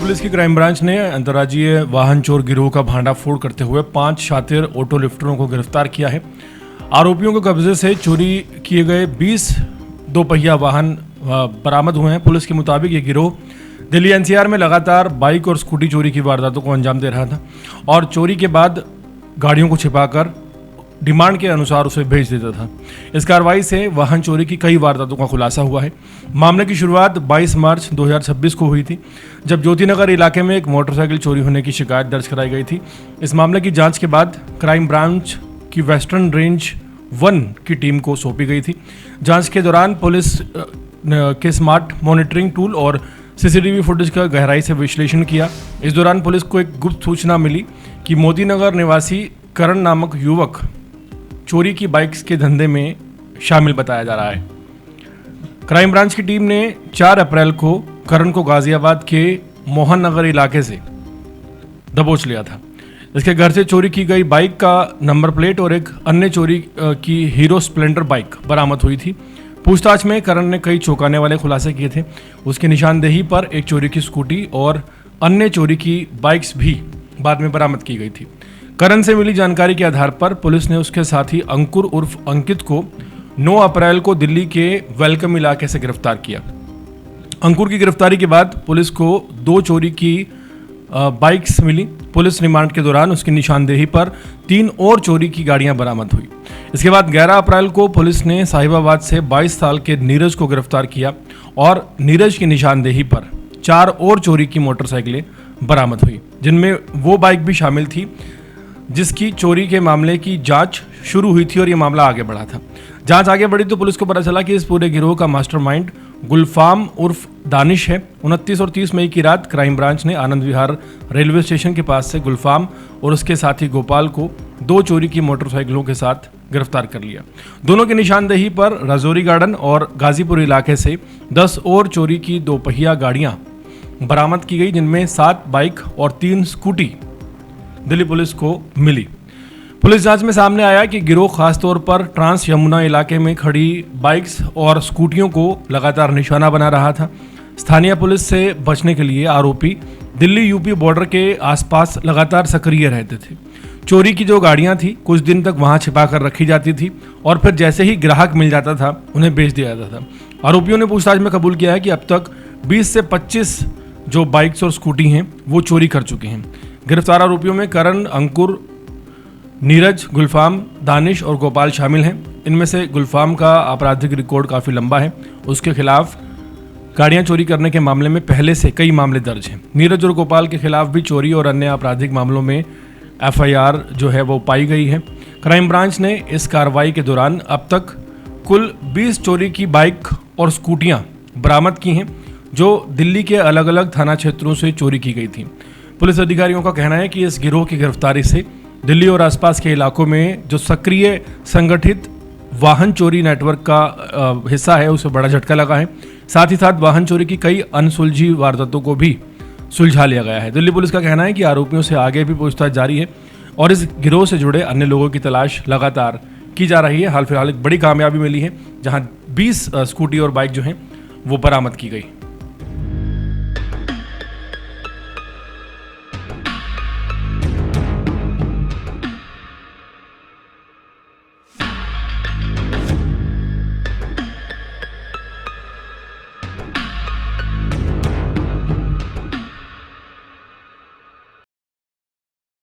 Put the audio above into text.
Police की crime branch ने अंतर्राज्यीय वाहन चोर गिरोह का भांडाफोड़ करते हुए 5 शातिर ऑटो लिफ्टरों को गिरफ्तार किया है। आरोपियों को कब्जे से चोरी किए गए 20 दोपहिया वाहन बरामद हुए हैं। पुलिस के मुताबिक ये गिरोह दिल्ली एनसीआर में लगातार बाइक और स्कूटी चोरी की वारदातों को अंजाम दे रहा था और चोरी के बाद गाड़ियों को छिपाकर डिमांड के अनुसार उसे भेज देता था। इस कार्रवाई से वाहन चोरी की कई वारदातों का खुलासा हुआ है। मामले की शुरुआत 22 मार्च 2026 को हुई थी, जब ज्योतिनगर इलाके में एक मोटरसाइकिल चोरी होने की शिकायत दर्ज कराई गई थी। इस मामले की जांच के बाद क्राइम ब्रांच की वेस्टर्न रेंज 1 की टीम को सौंपी गई थी। जांच के दौरान पुलिस के स्मार्ट मॉनिटरिंग टूल और सीसीटीवी फुटेज का गहराई से विश्लेषण किया। इस दौरान पुलिस को एक गुप्त सूचना मिली कि मोतीनगर निवासी करण नामक युवक चोरी की बाइक्स के धंधे में शामिल बताया जा रहा है। क्राइम ब्रांच की टीम ने 4 अप्रैल को करण को गाजियाबाद के मोहन नगर इलाके से दबोच लिया था। इसके घर से चोरी की गई बाइक का नंबर प्लेट और एक अन्य चोरी की हीरो स्प्लेंडर बाइक बरामद हुई थी। पूछताछ में करण ने कई चौंकाने वाले खुलासे किए थे। उसकी निशानदेही पर एक चोरी की स्कूटी और अन्य चोरी की बाइक्स भी बाद में बरामद की गई थी। करण से मिली जानकारी के आधार पर पुलिस ने उसके साथी अंकुर उर्फ अंकित को 9 अप्रैल को दिल्ली के वेलकम इलाके से गिरफ्तार किया। अंकुर की गिरफ्तारी के बाद पुलिस को 2 चोरी की बाइक्स मिली। पुलिस रिमांड के दौरान उसकी निशानदेही पर 3 और चोरी की गाड़ियां बरामद हुई। इसके बाद 11 अप्रैल को पुलिस ने साहिबाबाद से 22 साल के नीरज को गिरफ्तार किया और नीरज की निशानदेही पर 4 और चोरी की मोटरसाइकिलें बरामद हुई, जिनमें वो बाइक भी शामिल थी जिसकी चोरी के मामले की जांच शुरू हुई थी और ये मामला आगे बढ़ा था। जांच आगे बढ़ी तो पुलिस को पता चला कि इस पूरे गिरोह का मास्टरमाइंड गुलफाम उर्फ दानिश है। 29 और 30 मई की रात क्राइम ब्रांच ने आनंद विहार रेलवे स्टेशन के पास से गुलफाम और उसके साथी गोपाल को 2 चोरी की मोटरसाइकिलों के साथ गिरफ्तार कर लिया। दोनों की निशानदेही पर राजौरी गार्डन और गाजीपुर इलाके से 10 और चोरी की दोपहिया गाड़ियां बरामद की गई, जिनमें 7 बाइक और 3 स्कूटी दिल्ली पुलिस को मिली। पुलिस जांच में सामने आया कि गिरोह खासतौर पर ट्रांस यमुना इलाके में खड़ी बाइक्स और स्कूटियों को लगातार निशाना बना रहा था। स्थानीय पुलिस से बचने के लिए आरोपी दिल्ली यूपी बॉर्डर के आसपास लगातार सक्रिय रहते थे। चोरी की जो गाड़ियां थी कुछ दिन तक वहां छिपा कर रखी जाती थी और फिर जैसे ही ग्राहक मिल जाता था उन्हें बेच दिया जाता था। आरोपियों ने पूछताछ में कबूल किया है कि अब तक 20 से 25 जो बाइक्स और स्कूटी हैं वो चोरी कर चुके हैं। गिरफ्तार आरोपियों में करण, अंकुर, नीरज, गुलफाम, दानिश और गोपाल शामिल हैं। इनमें से गुलफाम का आपराधिक रिकॉर्ड काफ़ी लंबा है। उसके खिलाफ गाड़ियां चोरी करने के मामले में पहले से कई मामले दर्ज हैं। नीरज और गोपाल के खिलाफ भी चोरी और अन्य आपराधिक मामलों में FIR जो है वो पाई गई है। क्राइम ब्रांच ने इस कार्रवाई के दौरान अब तक कुल 20 चोरी की बाइक और स्कूटियाँ बरामद की हैं, जो दिल्ली के अलग अलग थाना क्षेत्रों से चोरी की गई थी। पुलिस अधिकारियों का कहना है कि इस गिरोह की गिरफ्तारी से दिल्ली और आसपास के इलाकों में जो सक्रिय संगठित वाहन चोरी नेटवर्क का हिस्सा है उसे बड़ा झटका लगा है। साथ ही साथ वाहन चोरी की कई अनसुलझी वारदातों को भी सुलझा लिया गया है। दिल्ली पुलिस का कहना है कि आरोपियों से आगे भी पूछताछ जारी है और इस गिरोह से जुड़े अन्य लोगों की तलाश लगातार की जा रही है। हाल फिलहाल एक बड़ी कामयाबी मिली है जहां 20 स्कूटी और बाइक जो हैं वो बरामद की गई।